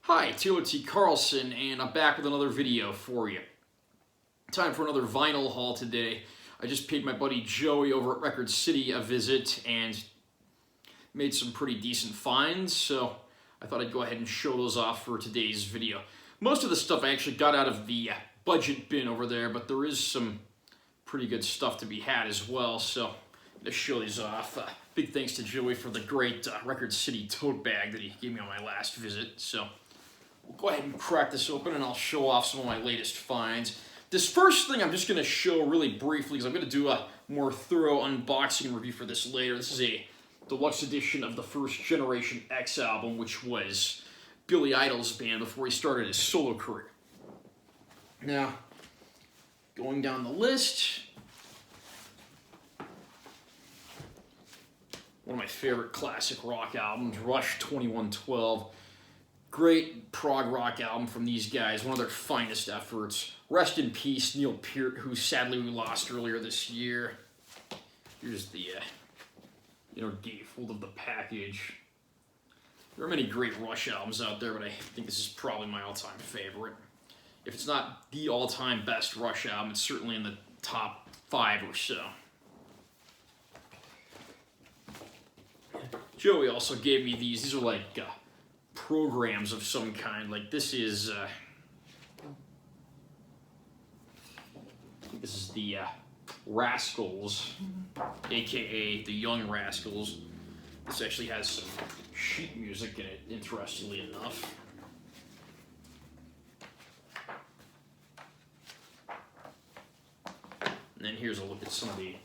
Hi, Taylor T. Carlson, and I'm back with another video for you. Time for another vinyl haul today. I just paid my buddy Joey over at Record City a visit and made some pretty decent finds, so I thought I'd go ahead and show those off for today's video. Most of the stuff I actually got out of the budget bin over there, but there is some pretty good stuff to be had as well, so I'm going to show these off. Big thanks to Joey for the great Record City tote bag that he gave me on my last visit, so we'll go ahead and crack this open and I'll show off some of my latest finds. This first thing I'm just going to show really briefly because I'm going to do a more thorough unboxing and review for this later. This is a deluxe edition of the first Generation X album, which was Billy Idol's band before he started his solo career. Now, going down the list, one of my favorite classic rock albums, Rush 2112. Great prog rock album from these guys, one of their finest efforts. Rest in peace, Neil Peart, who sadly we lost earlier this year. Here's the gatefold of the package. There are many great Rush albums out there, but I think this is probably my all-time favorite. If it's not the all-time best Rush album, it's certainly in the top 5 or so. Joey also gave me these. These are like programs of some kind. Like this is, I think this is the Rascals, aka the Young Rascals. This actually has some sheet music in it, interestingly enough. And then here's a look at some of the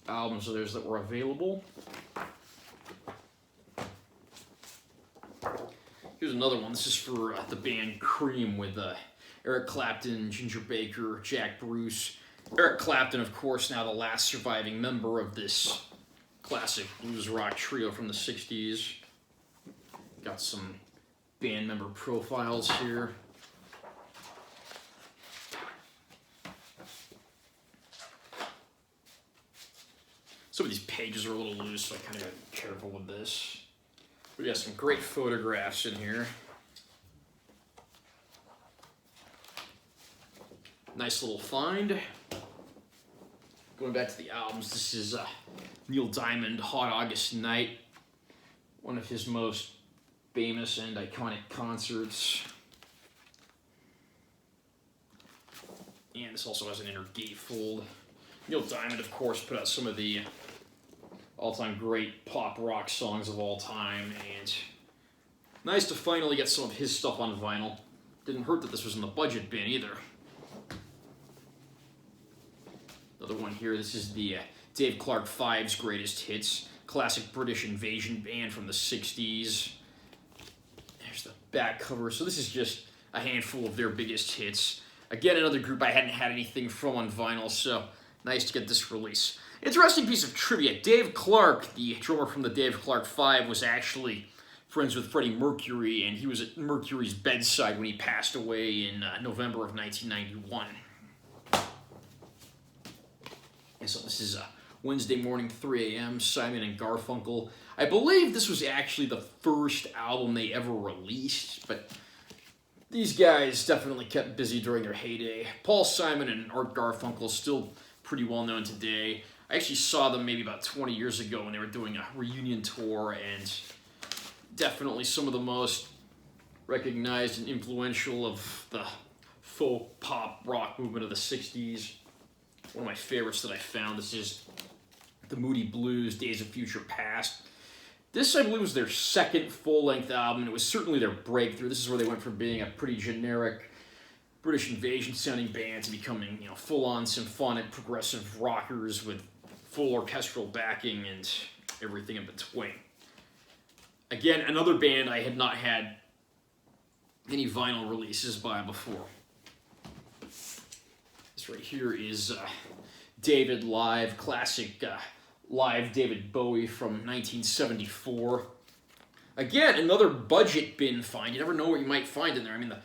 albums of theirs that were available. Here's another one. This is for the band Cream with Eric Clapton, Ginger Baker, Jack Bruce. Eric Clapton, of course, now the last surviving member of this classic blues rock trio from the 60s. Got some band member profiles here. Some of these pages are a little loose, so I kind of got to be careful with this. We got some great photographs in here. Nice little find. Going back to the albums, this is Neil Diamond, Hot August Night. One of his most famous and iconic concerts. And this also has an inner gatefold. Neil Diamond, of course, put out some of the all-time great pop rock songs of all time, and nice to finally get some of his stuff on vinyl. Didn't hurt that this was in the budget bin either. Another one here, this is the Dave Clark 5's Greatest Hits, classic British invasion band from the 60s. There's the back cover, so this is just a handful of their biggest hits. Again, another group I hadn't had anything from on vinyl, so nice to get this release. Interesting piece of trivia. Dave Clark, the drummer from the Dave Clark 5, was actually friends with Freddie Mercury, and he was at Mercury's bedside when he passed away in November of 1991. And so this is Wednesday morning, 3 a.m., Simon and Garfunkel. I believe this was actually the first album they ever released, but these guys definitely kept busy during their heyday. Paul Simon and Art Garfunkel still pretty well known today. I actually saw them maybe about 20 years ago when they were doing a reunion tour, and definitely some of the most recognized and influential of the folk pop rock movement of the 60s. One of my favorites that I found, this is the Moody Blues, Days of Future Past. This, I believe, was their second full-length album, and it was certainly their breakthrough. This is where they went from being a pretty generic British invasion-sounding band to becoming, full-on symphonic progressive rockers with full orchestral backing and everything in between. Again, another band I had not had any vinyl releases by before. This right here is David Live, classic live David Bowie from 1974. Again, another budget bin find. You never know what you might find in there. I mean, the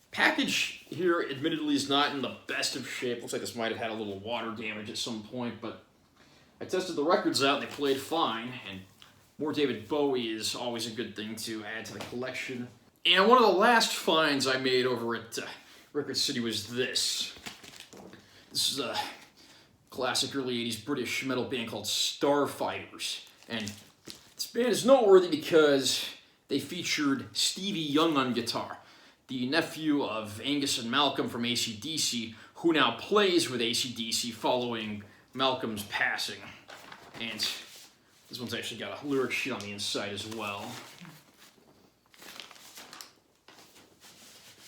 package here, admittedly, is not in the best of shape. Looks like this might have had a little water damage at some point, but I tested the records out and they played fine, and more David Bowie is always a good thing to add to the collection. And one of the last finds I made over at Record City was this. This is a classic early 80s British metal band called Starfighters. And this band is noteworthy because they featured Stevie Young on guitar, the nephew of Angus and Malcolm from AC/DC, who now plays with AC/DC following Malcolm's passing. And this one's actually got a lyric sheet on the inside as well.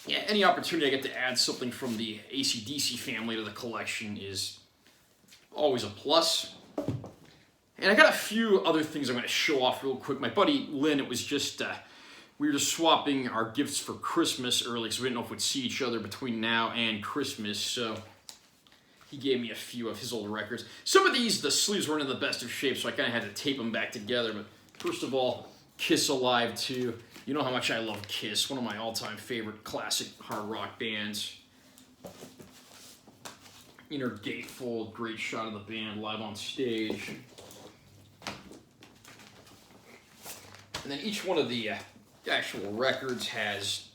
Yeah, any opportunity I get to add something from the AC/DC family to the collection is always a plus. And I got a few other things I'm going to show off real quick. My buddy Lynn, it was just, we were just swapping our gifts for Christmas early, so we didn't know if we'd see each other between now and Christmas, so he gave me a few of his old records. Some of these, the sleeves weren't in the best of shape, so I kind of had to tape them back together, but first of all, Kiss Alive 2. You know how much I love Kiss, one of my all-time favorite classic hard rock bands. Inner gatefold, great shot of the band live on stage. And then each one of the actual records has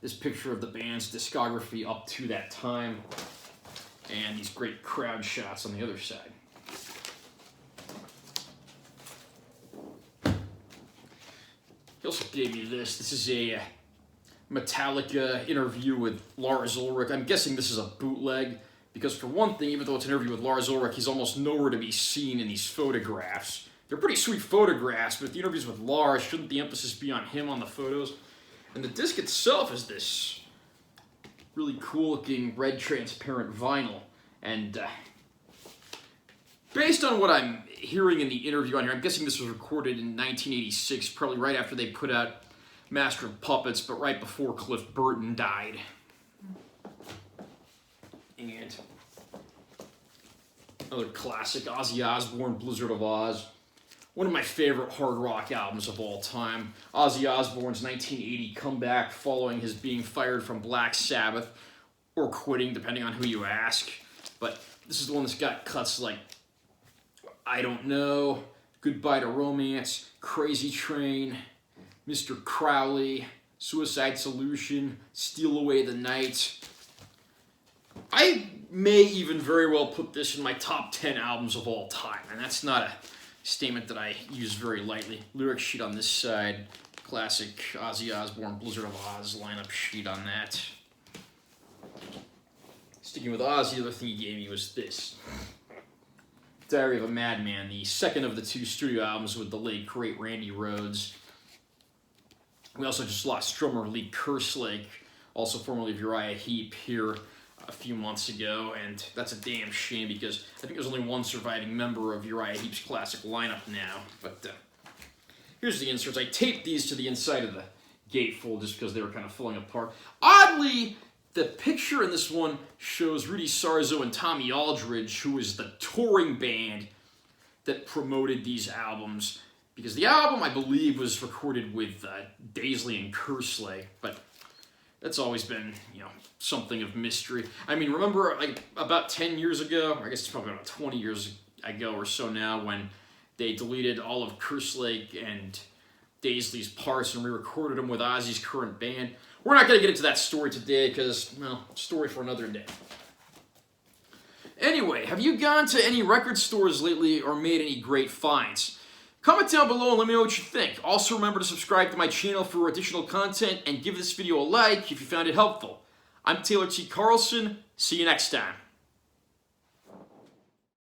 this picture of the band's discography up to that time, and these great crowd shots on the other side. He also gave me this. This is a Metallica interview with Lars Ulrich. I'm guessing this is a bootleg, because for one thing, even though it's an interview with Lars Ulrich, he's almost nowhere to be seen in these photographs. They're pretty sweet photographs, but the interviews with Lars, shouldn't the emphasis be on him on the photos? And the disc itself is this really cool-looking red transparent vinyl. And based on what I'm hearing in the interview on here, I'm guessing this was recorded in 1986, probably right after they put out Master of Puppets, but right before Cliff Burton died. And another classic, Ozzy Osbourne, Blizzard of Oz. One of my favorite hard rock albums of all time. Ozzy Osbourne's 1980 comeback following his being fired from Black Sabbath, or quitting, depending on who you ask. But this is the one that's got cuts like I Don't Know, Goodbye to Romance, Crazy Train, Mr. Crowley, Suicide Solution, Steal Away the Night. I may even very well put this in my top 10 albums of all time, and that's not a statement that I use very lightly. Lyric sheet on this side, classic Ozzy Osbourne Blizzard of Oz lineup sheet on that. Sticking with Ozzy, the other thing he gave me was this. Diary of a Madman, the second of the two studio albums with the late great Randy Rhoads. We also just lost drummer Lee Kerslake, also formerly of Uriah Heep, here a few months ago, and that's a damn shame because I think there's only one surviving member of Uriah Heep's classic lineup now. But here's the inserts. I taped these to the inside of the gatefold just because they were kind of falling apart. Oddly, the picture in this one shows Rudy Sarzo and Tommy Aldridge, who is the touring band that promoted these albums, because the album, I believe, was recorded with Daisley and Kerslake, but that's always been, something of mystery. I mean, remember, like, about 10 years ago, I guess it's probably about 20 years ago or so now, when they deleted all of Kerslake and Daisley's parts and re-recorded them with Ozzy's current band? We're not going to get into that story today because, well, story for another day. Anyway, have you gone to any record stores lately or made any great finds? Comment down below and let me know what you think. Also remember to subscribe to my channel for additional content and give this video a like if you found it helpful. I'm Taylor T. Carlson. See you next time.